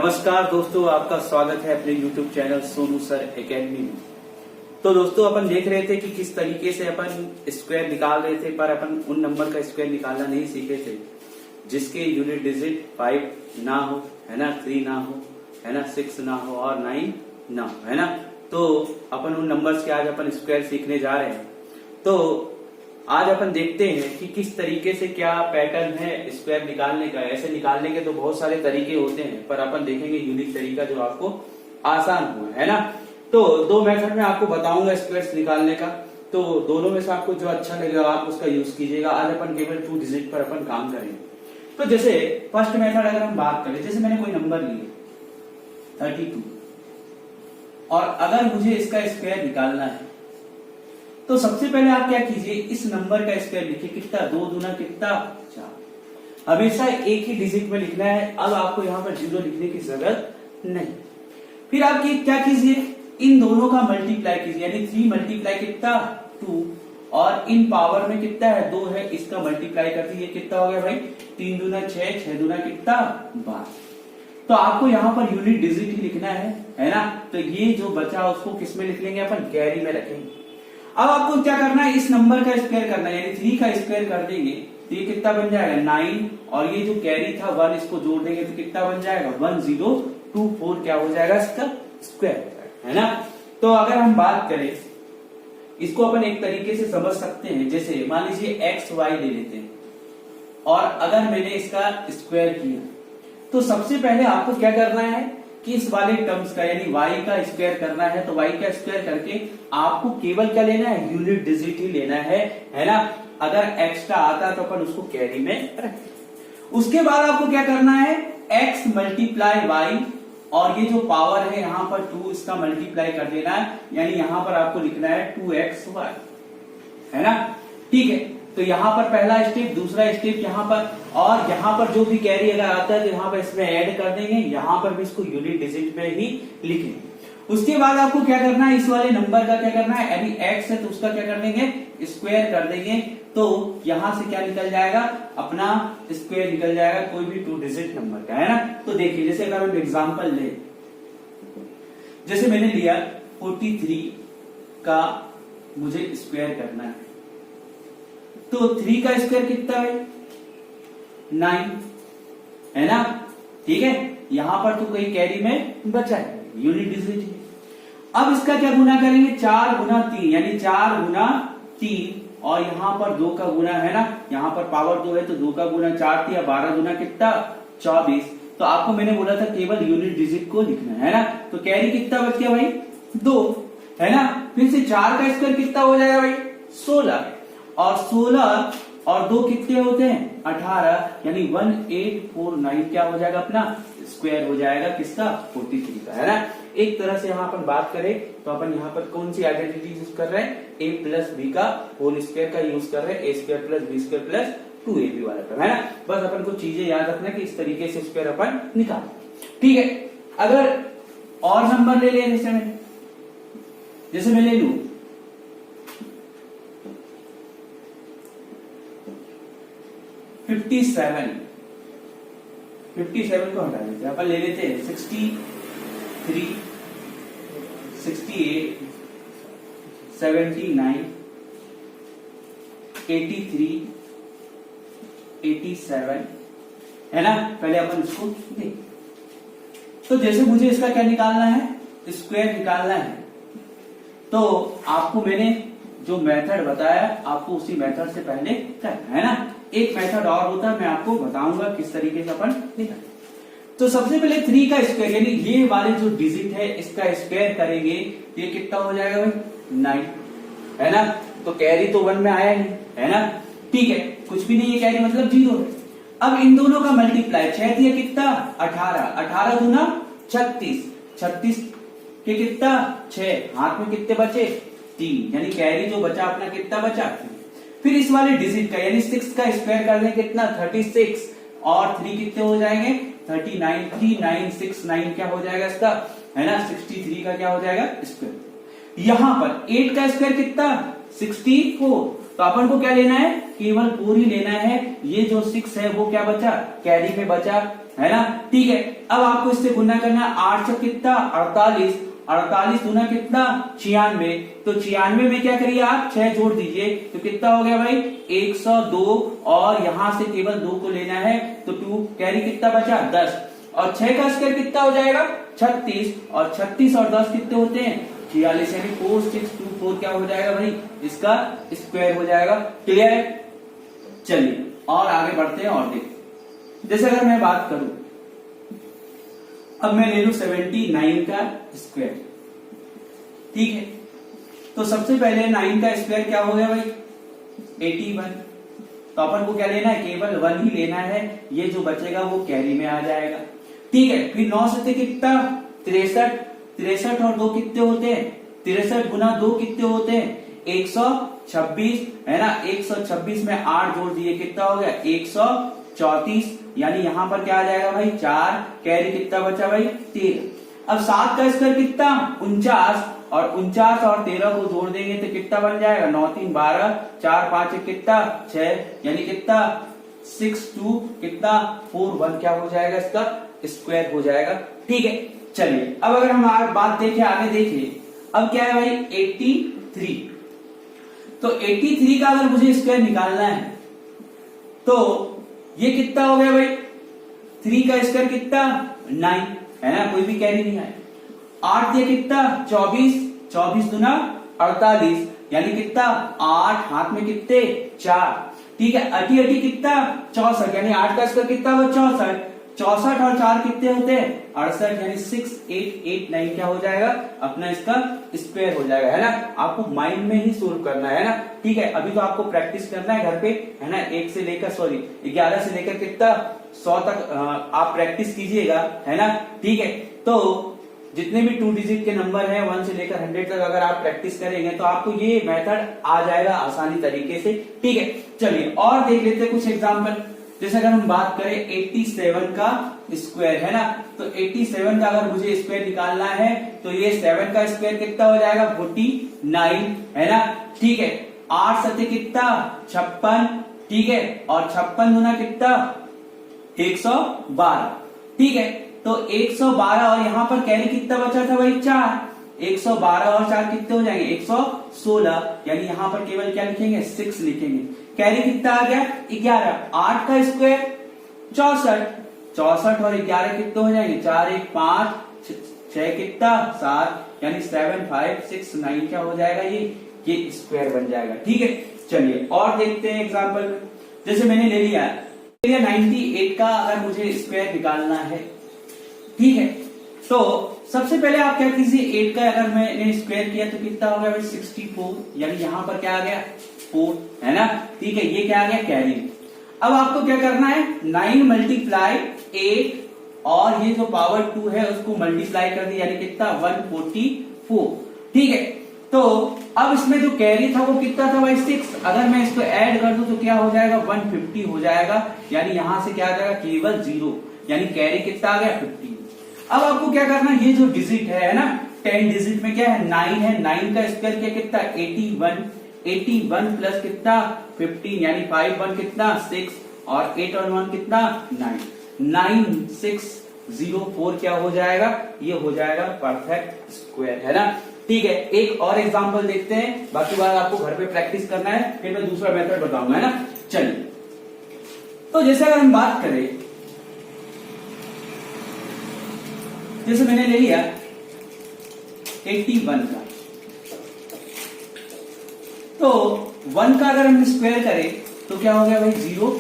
नमस्कार दोस्तों, आपका स्वागत है अपने YouTube channel Sonu sir academy में। तो दोस्तों अपन देख रहे थे कि किस तरीके से अपन स्क्वायर निकाल रहे थे, पर अपन उन नंबर का स्क्वायर निकालना नहीं सीखे थे जिसके यूनिट डिजिट 5 ना हो, है ना, 3 ना हो, है ना, 6 ना हो और 9 ना हो, है ना। तो अपन उन नंबर्स के आज अपन स्क्वायर सीखने जा रहे हैं। तो आज अपन देखते हैं कि किस तरीके से क्या पैटर्न है स्क्वायर निकालने का। ऐसे निकालने के तो बहुत सारे तरीके होते हैं, पर अपन देखेंगे यूनिक तरीका जो आपको आसान हुआ, है ना। तो दो मेथड में आपको बताऊंगा स्क्वायर्स निकालने का, तो दोनों में से आपको जो अच्छा लगेगा आप उसका यूज कीजिएगा। आज अपन केवल 2 डिजिट पर अपन काम करेंगे। तो जैसे फर्स्ट मेथड अगर हम बात करें, जैसे मैंने कोई नंबर लिया 32 और अगर मुझे इसका स्क्वायर निकालना है तो सबसे पहले आप क्या कीजिए, इस नंबर का स्क्वायर लिखिए। कितना, 2 दूना कितना 4। हमेशा एक ही डिजिट में लिखना है। अब आपको यहाँ पर 0 लिखने की जरूरत नहीं। फिर आप क्या कीजिए, इन दोनों का मल्टीप्लाई कीजिए, यानी 3 मल्टीप्लाई कितना 2 और इन पावर में कितना है 2 है, इसका मल्टीप्लाई कर दीजिए। कितना हो गया भाई, 3 दूना 6, 6 दूना कितना 12। तो आपको यहाँ पर यूनिट डिजिट ही लिखना है ना। तो ये जो बचा उसको किस में लिख लेंगे अपन, कैरी में रखेंगे। अब आपको क्या करना है, इस नंबर का स्क्वायर करना है, यानी 3 का स्क्वायर कर देंगे तो ये कितना बन जाएगा 9 और ये जो कैरी था 1 इसको जोड़ देंगे तो कितना बन जाएगा 1024। क्या हो जाएगा इसका स्क्वायर, है ना। तो अगर हम बात करें इसको अपन एक तरीके से समझ सकते हैं। जैसे मान लीजिए एक्स वाई ले लेते हैं और अगर मैंने इसका स्क्वायर किया तो सबसे पहले आपको क्या करना है कि इस वाले टर्म्स का यानी y का स्क्वायर करना है। तो y का स्क्वायर करके आपको केवल क्या लेना है, यूनिट डिजिट ही लेना है ना। अगर एक्स्ट्रा आता तो अपन उसको कैरी में रखें। उसके बाद आपको क्या करना है, x मल्टीप्लाई वाई और ये जो पावर है यहाँ पर 2 इसका मल्टीप्लाई कर देना है, यानी यहाँ पर आपको लिखना है 2xy, है ना। ठीक है, तो यहाँ पर पहला स्टेप, दूसरा स्टेप यहाँ पर, और यहाँ पर जो भी कैरी अगर आता है तो यहाँ पर इसमें ऐड कर देंगे, यहाँ पर भी इसको यूनिट डिजिट में ही लिखेंगे। उसके बाद आपको क्या करना है, इस वाले नंबर का क्या करना है, यानी x है तो उसका क्या कर देंगे, स्क्वायर कर देंगे। तो यहां से क्या निकल जाएगा, अपना स्क्वायर निकल जाएगा कोई भी 2 डिजिट नंबर का, है ना। तो देखिए जैसे अगर हम एग्जाम्पल ले, जैसे मैंने लिया 43 का मुझे स्क्वायर करना है, तो 3 का स्क्वायर कितना है 9, है ना। ठीक है, यहां पर तो कहीं कैरी में बचा है, यूनिट डिजिट है। अब इसका क्या गुना करेंगे, 4 गुना 3 यानी 4 गुना 3 और यहाँ पर 2 का गुना, है ना। यहाँ पर पावर 2 है तो 2 का गुना 4 दिया, 12 गुना कितना 24। तो आपको मैंने बोला था केवल यूनिट डिजिट को लिखना है ना। तो कैरी कितना बच गया भाई 2, है ना। फिर से 4 का स्क्वायर कितना हो जाएगा भाई 16 और 16 और 2 कितने होते हैं 18, यानी 1849 क्या हो जाएगा अपना स्क्वायर हो जाएगा किसका 43 का, है ना। एक तरह से यहाँ अपन बात करें तो अपन यहाँ पर कौन सी आइडेंटिटी यूज कर रहे हैं, a प्लस बी का होल स्क्वायर का यूज कर रहे हैं, a square plus b square plus 2ab वाला टर्म, है ना। बस अपन को चीजें याद रखना कि इस तरीके से स्क्वायर अपन निकाल। ठीक है, अगर और नंबर ले लें, जैसे मैं ले लू 57 को हटा देते हैं, अपन ले लेते हैं 63, 68, 79, 83, 87, है ना। पहले अपन इसको देख, तो जैसे मुझे इसका क्या निकालना है, स्क्वायर निकालना है, तो आपको मैंने जो मेथड बताया आपको उसी मेथड से पहले करना है ना। एक मेथड और होता है, मैं आपको बताऊंगा किस तरीके से अपन निकालें। तो सबसे पहले 3 का स्क्वायर यानी ये वाले जो डिजिट है इसका स्क्वायर करेंगे, ये कितना हो जाएगा भाई 9, है ना। तो कैरी तो 1 में आया नहीं, है ना। ठीक है, कुछ भी नहीं है कैरी मतलब 0 है। अब इन दोनों का मल्टीप्लाई, 6 दिया कितना 18, 18 दूना 36, 36 के कितना 6, हाथ में कितने बचे 3, यानी कैरी जो बचा अपना कितना बचा 3। फिर इस वाले डिजिट का यानी 6 का स्क्वायर कर दें कितना 36 और 3 कितने हो जाएंगे 39, 3969 क्या हो जाएगा इसका, है ना। 63 का क्या हो जाएगा स्क्वायर। यहां पर 8 का स्क्वायर कितना 64, तो अपन को क्या लेना है, केवल 4 ही लेना है। ये जो 6 है वो क्या बचा, कैरी में बचा, है ना। ठीक है, अब आपको इससे गुना करना है। 8 से कितना 48, 48 गुना कितना 96, तो 96 में क्या करिए आप 6 जोड़ दीजिए तो कितना हो गया भाई 102, और यहां से केवल 2 को लेना है तो 2 कैरी कितना बचा 10, और 6 का स्क्वायर कितना हो जाएगा 36, और 36 और 10 कितने होते हैं 46, यानी 4624 क्या हो जाएगा भाई इसका स्क्वायर हो जाएगा। क्लियर है। चलिए और आगे बढ़ते हैं और देखते। जैसे अगर मैं बात करूं, अब मैं ले लू 79 का स्क्वायर। ठीक है, तो सबसे पहले 9 का स्क्वायर क्या हो गया भाई 81, तो अपन को क्या लेना है केवल 1 ही लेना है, ये जो बचेगा वो कैरी में आ जाएगा। ठीक है, फिर 9 से कितना 63, 63 और 2 कितने होते हैं 63 गुना 2 कितने होते हैं 126, है ना। 126 में 8 जोड़ दिए कितना हो गया 134, यानी यहां पर क्या आ जाएगा भाई 4, कैरी कितना बचा भाई 13। अब 7 का स्क्वायर कितना 49, और 49 और 13 को जोड़ देंगे तो कितना बन जाएगा 9 3 12, 4 5 कितना 6, यानी कितना 6 2 कितना 4 1 क्या हो जाएगा इसका स्क्वायर हो जाएगा। ठीक है, चलिए अब अगर हम बात देखें आगे देखिए, अब क्या है भाई 83, तो 83 का अगर मुझे स्क्वायर निकालना है तो ये कितना हो गया भाई 3 का स्क्वायर कितना 9, है ना, कोई भी कैरी नहीं है। 8 दिया कितना 24, 24 दुना 48, यानी कितना 8 हाथ में कितने 4। ठीक है, अटी अटी कितना 64, यानी 8 का स्क्वायर कितना वो 64, 64 और 4 कितने होते हैं 68, यानी 6889 क्या हो जाएगा अपना इसका स्क्वायर हो जाएगा, है ना। आपको माइंड में ही सोल्व करना है ना। ठीक है, अभी तो आपको प्रैक्टिस करना है घर पे, है ना। 1 से लेकर 11 से लेकर कितना 100 तक आप प्रैक्टिस कीजिएगा, है ना। ठीक है, तो जितने भी 2 डिजिट के नंबर हैं 1 से लेकर 100 तक अगर आप प्रैक्टिस करेंगे तो आपको ये मेथड आ जाएगा आसानी तरीके से। ठीक है, चलिए और देख लेते हैं कुछ एग्जाम्पल। जैसे अगर हम बात करें 87 का स्क्वायर, है ना, तो 87 का अगर मुझे स्क्वायर निकालना है तो ये 7 का स्क्वायर कितना हो जाएगा 49, है ना। ठीक है, 8 सत्य कितना 56, ठीक है, और 56 गुना कितना 112। ठीक है, तो 112 और यहां पर कैरी कितना बचा था भाई 4, 112 और 4 कितने हो जाएंगे 116, यानी यहां पर केवल क्या लिखेंगे 6 लिखेंगे। कैरी कितना आ गया 11, 8 का स्क्वायर 64, 64 और 11 कितने हो जाएंगे 4 1 5 6 कितना 7, यानी 7 5 6 9 क्या हो जाएगा ये स्क्वायर बन जाएगा। ठीक है, चलिए और देखते हैं एग्जाम्पल। जैसे मैंने ले लिया 98 का अगर मुझे स्क्वायर निकालना है, ठीक है, तो सबसे पहले आप क्या कीजिए 8 का अगर मैंने स्क्वायर किया तो कितना हो गया भाई 64, यानी यहां पर क्या आ गया 4, है ना। ठीक है, ये क्या आ गया कैरी। अब आपको क्या करना है 9 मल्टीप्लाई 8 और ये जो पावर 2 है उसको मल्टीप्लाई कर दिया, यानी कितना 144। ठीक है, तो अब इसमें जो कैरी था वो कितना था भाई 6, अगर मैं इसको ऐड कर दूं तो क्या हो जाएगा 150 हो जाएगा, यानी यहां से क्या आ जाएगा केवल 0, यानी कैरी कितना आ गया 50। अब आपको क्या करना है ये जो डिजिट है ना 10 डिजिट में क्या है 9 है, 9 का स्क्वायर क्या कितना 81, 81 प्लस कितना 15, यानी 5 1 कितना 6 और 8 और 1 कितना 9, 9604 क्या हो जाएगा ये हो जाएगा परफेक्ट स्क्वायर, है ना। ठीक है, एक और एग्जांपल देखते हैं, बाकी बात आपको घर पे प्रैक्टिस करना है, फिर मैं दूसरा मेथड बताऊंगा, है ना। चलिए, तो जैसे अगर हम बात करें, जैसे मैंने ले लिया 81 का, तो 1 का अगर हम स्क्वायर करें तो क्या हो गया भाई 0,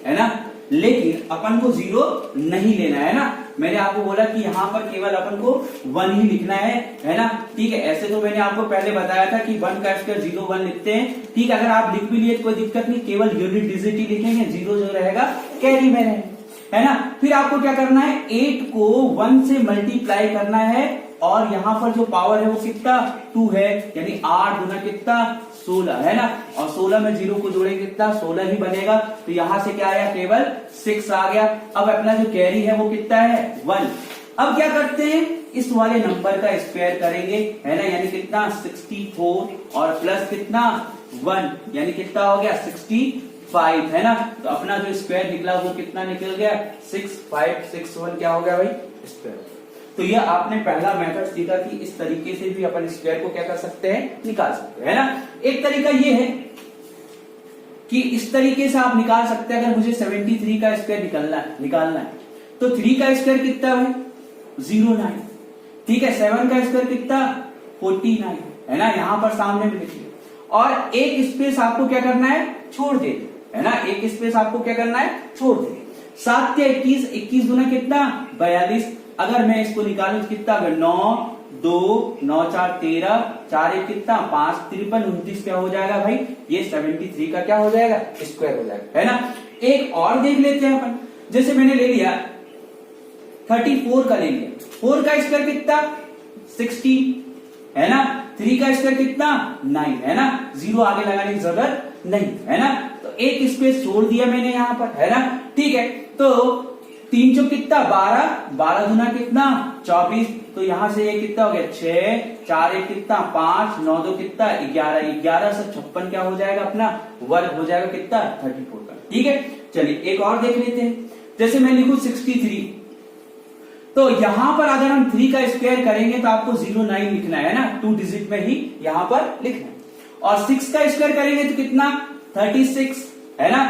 है ना। लेकिन अपन को 0 नहीं लेना है ना, मैंने आपको बोला कि यहां पर केवल अपन को 1 ही लिखना है ना। ठीक है, ऐसे तो मैंने आपको पहले बताया था कि 1 का स्क्वायर 0 1 लिखते हैं। ठीक है, अगर आप लिख भी लिए तो कोई दिक्कत नहीं, केवल यूनिट डिजिट ही लिखेंगे, 0 जो रहेगा कैरी में रहेगा, है ना। फिर आपको क्या करना है 8 को 1 से मल्टीप्लाई करना है और यहां पर जो पावर है वो कितना 2 है, यानी 8 गुना कितना 16, है ना, और 16 में 0 को जोड़ेंगे कितना 16 ही बनेगा, तो यहां से क्या आया केवल 6 आ गया। अब अपना जो कैरी है वो कितना है 1। अब क्या करते हैं इस वाले नंबर का स्क्वायर करेंगे, है ना, यानी कितना 64 और प्लस कितना 1, यानी कितना हो गया 65, 5 है ना। तो अपना जो स्क्वायर निकला वो कितना निकल गया 6561 क्या हो गया भाई स्क्वायर। तो ये आपने पहला मेथड सीखा कि इस तरीके से भी अपन स्क्वायर को क्या कर सकते हैं निकाल सकते हैं है ना। एक तरीका ये है कि इस तरीके से आप निकाल सकते हैं। अगर मुझे 73 का स्क्वायर निकालना है तो 3 का स्क्वायर कितना है 09, ठीक है। 7 का स्क्वायर कितना 49 है ना, यहां पर सामने में लिखिए। और एक स्पेस आपको क्या करना है छोड़ दे है ना, एक स्पेस आपको क्या करना है छोड़ दे। 7 या 21, 21 गुना कितना 42। अगर मैं इसको निकालू तो कितना 9 2 9 4 13 4 1 कितना 5 53 29 क्या हो जाएगा भाई ये 73 का क्या हो जाएगा स्क्वायर हो जाएगा है ना। एक और देख लेते हैं अपन, जैसे मैंने ले लिया 34 का ले लिया, 4 का स्क्वायर कितना 16 है ना, 3 का स्क्वायर कितना 9 है ना, 0 आगे लगाने की जरूरत नहीं है ना। तो एक स्पेस छोड़ दिया मैंने यहां पर है ना, ठीक है। तो 3 चौक कितना 12, 12 गुना कितना 24। तो यहां से ये कितना हो गया 6 4 1 कितना 5 9 2 कितना 11, 11 से 56 क्या हो जाएगा अपना वर्ग हो जाएगा कितना 34 का, ठीक है। चलिए एक और देख लेते हैं, जैसे मैं लिखूं 63, तो यहां पर अगर हम 3 का स्क्वायर करेंगे तो आपको 09 लिखना है ना, 2 डिजिट में ही यहां पर लिखना है। और 6 का स्क्वायर करेंगे तो कितना 36 है ना,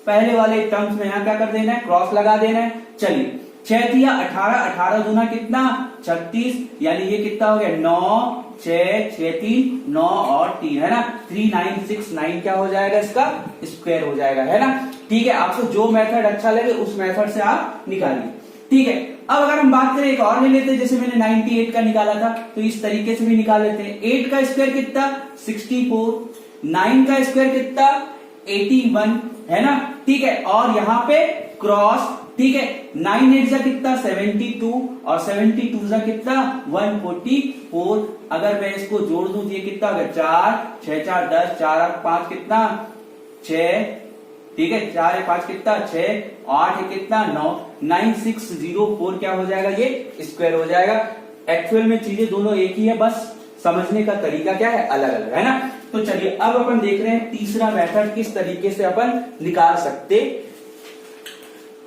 पहले वाले टर्म्स में यहां क्या कर देना है क्रॉस लगा देना है। चलिए 6 दिया 18, 18 गुना कितना 36, यानी ये कितना हो गया 9 6 6 3 9 और 3 है ना, 3969 क्या हो जाएगा इसका स्क्वायर हो जाएगा है ना, ठीक है। आपको जो मेथड अच्छा लगे उस मेथड से आप निकालिए, ठीक है। अब अगर हम बात करें एक और ले लेते हैं, जैसे मैंने 98 का निकाला था तो इस तरीके से भी निकाल लेते हैं। 8 का स्क्वायर कितना 64, 9 का स्क्वायर कितना 81 है ना, ठीक है। और यहाँ पे क्रॉस, ठीक है। 9 8 जा कितना 72 और 72 जा कितना 144। अगर मैं इसको जोड़ दूं तो ये कितना होगा 4 6 4 10 4 8 5 कितना 6, ठीक है। 4 5 कितना 6 8 कितना 9 9604 क्या हो जाएगा ये स्क्वायर हो जाएगा। एक्चुअल में चीजें दोनों एक ही है, बस समझने का तरीका क्या है अलग अलग है ना। तो चलिए अब अपन देख रहे हैं तीसरा मेथड किस तरीके से अपन निकाल सकते।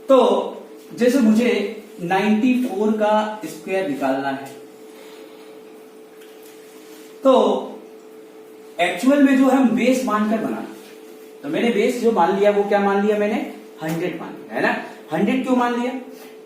तो जैसे मुझे 94 का स्क्वायर निकालना है, तो एक्चुअल में जो है हम बेस मानकर बनाना, तो मैंने बेस जो मान लिया वो क्या मान लिया मैंने 100 मान लिया है ना। 100 क्यों मान लिया,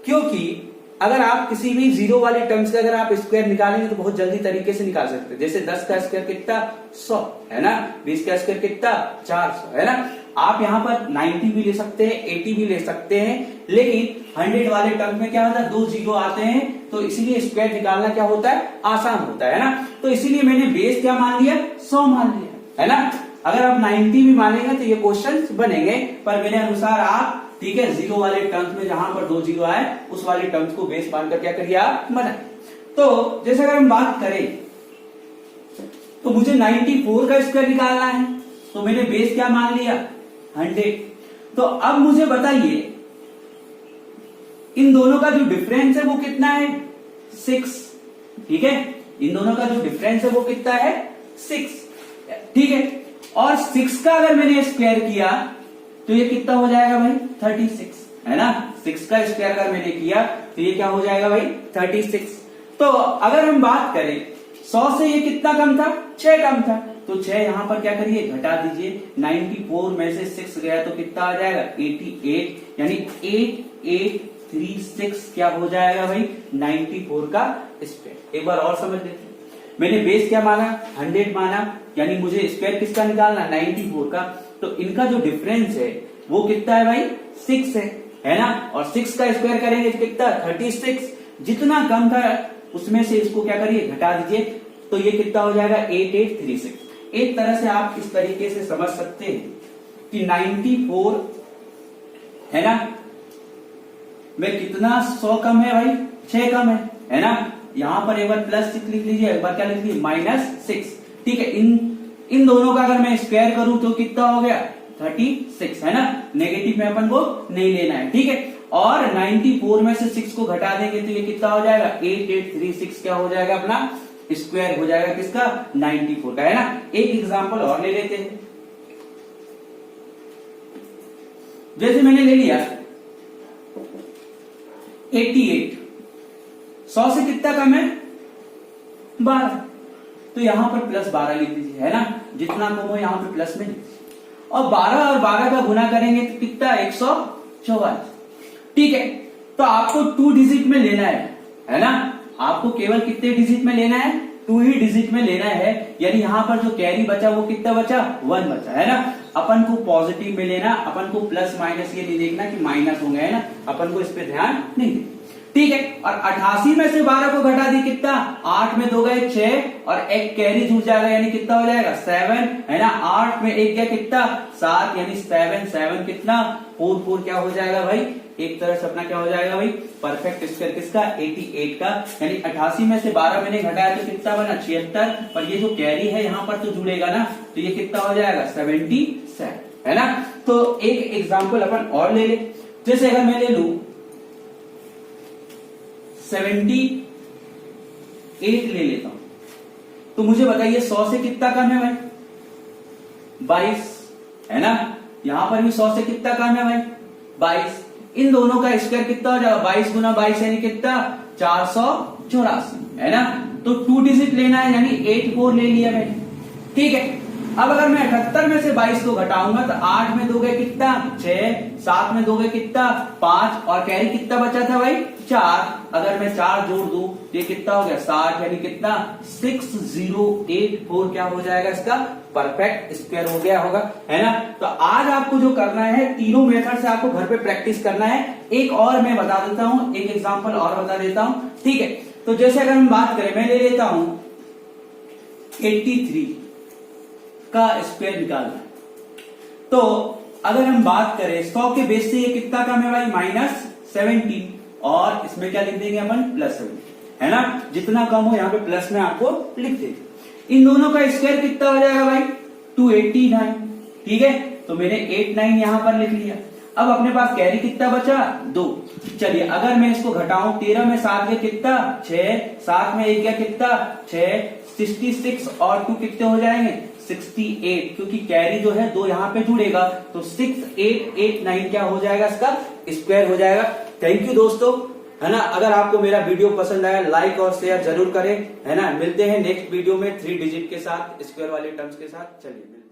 क्योंकि अगर आप किसी भी जीरो वाले टर्म्स का अगर आप स्क्वायर निकालेंगे तो बहुत जल्दी तरीके से निकाल सकते हैं। जैसे 10 का स्क्वायर कितना 100 है ना, 20 का स्क्वायर कितना 400 है ना। आप यहाँ पर 90 भी ले सकते हैं 80 भी ले सकते हैं, लेकिन 100 वाले टर्म में क्या होता है 2 जीरो आते हैं, तो इसीलिए स्क्वायर निकालना क्या होता है आसान होता है ना। तो इसीलिए मैंने बेस क्या मान लिया 100 मान लिया है ना। अगर आप 90 भी मानेंगे तो ये क्वेश्चन बनेंगे, पर मेरे अनुसार आप, ठीक है, जीरो वाले टर्म्स में जहां पर 2 जीरो आए उस वाले टर्म्स को बेस मानकर क्या करिए आप बनाए। तो जैसे अगर हम बात करें तो मुझे 94 का स्क्वायर निकालना है, तो मैंने बेस क्या मान लिया 100। तो अब मुझे बताइए इन दोनों का जो डिफरेंस है वो कितना है 6, ठीक है। इन दोनों का जो डिफरेंस है वो कितना है 6, ठीक है। और 6 का अगर मैंने स्क्वायर किया तो ये कितना हो जाएगा भाई 36 है ना। 6 का स्क्वायर अगर मैंने किया तो ये क्या हो जाएगा भाई 36। तो अगर हम बात करें 100 से ये कितना कम था 6 कम था, तो 6 यहां पर क्या करिए घटा दीजिए। 94 में से 6 गया तो कितना आ जाएगा 88, यानी 8836 क्या हो जाएगा भाई 94 का स्क्वायर। एक बार और समझ लेते हैं, मैंने बेस क्या माना 100 माना, यानी मुझे स्क्वायर किसका निकालना 94 का। तो इनका जो डिफरेंस है वो कितना है भाई 6 है ना। और 6 का स्क्वायर करेंगे तो कितना 36, जितना कम था उसमें से इसको क्या करिए घटा दीजिए, तो ये कितना हो जाएगा 8836। एक तरह से आप इस तरीके से समझ सकते हैं कि 94 है ना में कितना 100 कम है भाई 6 कम है ना। यहां पर एक बार प्लस 6 लिख लीजिए, एक बार क्या लिख लीजिए -6, ठीक है। इन दोनों का अगर मैं स्क्वायर करूं तो कितना हो गया 36 है ना। नेगेटिव में अपन को नहीं लेना है, ठीक है। और 94 में से 6 को घटा देंगे तो ये कितना हो जाएगा 8836 क्या हो जाएगा अपना स्क्वायर हो जाएगा किसका 94 का है ना। एक एग्जांपल और ले लेते हैं। जैसे मैंने ले लिया 88, 100 से कितना कम है 12, तो यहां पर +12 लिख दीजिए, है ना, जितना कम हो यहां पर प्लस में, और 12 और 12 का गुना करेंगे तो कितना 144। ठीक है, तो आपको 2 डिजिट में लेना है ना, आपको केवल कितने डिजिट में लेना है, 2 ही डिजिट में लेना है, यानी यहां पर जो कैरी बचा वो कितना बचा 1 बचा, है ना। अपन को पॉजिटिव में लेना, अपन को प्लस माइनस ये नहीं देखना कि माइनस हो गया, है ना, अपन को इस पे ध्यान नहीं देना। ठीक है, और 88 में से 12 को घटा दी कितना, 8 में 2 गए 6 और एक कैरी जुड़ जाएगा, यानी कितना हो जाएगा 7, है ना। 8 में 1 गया कितना 7, यानी 7 कितना 4 क्या हो जाएगा भाई, एक तरह से अपना क्या हो जाएगा भाई परफेक्ट स्क्वायर किसका 88 का, यानी 88 में से 12 मैंने घटाया तो कितना बना 76, पर ये जो कैरी है यहाँ पर तो जुड़ेगा ना, तो ये कितना हो जाएगा 77, है ना। तो एक एग्जाम्पल अपन और ले ले, जैसे अगर मैं ले लू 78 ले लेता हूं, तो मुझे बताइए 100 से कितना कम है भाई 22, है ना, यहां पर भी 100 से कितना कम है भाई 22, इन दोनों का स्क्वायर कितना हो जाएगा 22 गुना 22 यानी कितना 484, है ना। तो 2 डिजिट लेना है, यानी 84 ले लिया मैंने। ठीक है, अब अगर मैं 78 में से 22 को घटाऊंगा तो 8 में 2 गए कितना 6, 7 में 2 गए कितना 5, और कैरी कितना बचा था भाई 4, अगर मैं 4 जोड़ दूं ये कितना हो गया 60, यानी कितना 6084 क्या हो जाएगा इसका परफेक्ट स्क्वायर हो गया होगा, है ना। तो आज आपको जो करना है तीनों मेथड से आपको घर पे प्रैक्टिस करना है। एक और मैं बता देता हूं, एक एग्जांपल और बता देता हूं। ठीक है, तो जैसे अगर हम बात करें, मैं ले लेता हूं 83 का स्क्वायर निकालना है, तो अगर हम बात करें 100 के बेस से ये कितना कम है भाई -17, और इसमें क्या लिख देंगे अपन +7, है ना, जितना कम हो यहाँ पे प्लस में आपको लिख देंगे। इन दोनों का स्क्वायर कितना हो जाएगा भाई 289, ठीक है, तो मैंने 89 यहां पर लिख लिया। अब अपने पास कैरी कितना बचा 2, चलिए अगर मैं इसको घटाऊं 13 में 7 गया कितना 6, 7 में 1 गया कितना 6, 66 और 2 कितने हो जाएंगे 68, क्योंकि कैरी जो है 2 यहाँ पे जुड़ेगा, तो 6889 क्या हो जाएगा इसका स्क्वायर हो जाएगा। थैंक यू दोस्तों, है ना। अगर आपको मेरा वीडियो पसंद आया लाइक और शेयर जरूर करें, है ना। मिलते हैं नेक्स्ट वीडियो में 3 डिजिट के साथ स्क्वायर वाले टर्म्स के साथ, चलिए।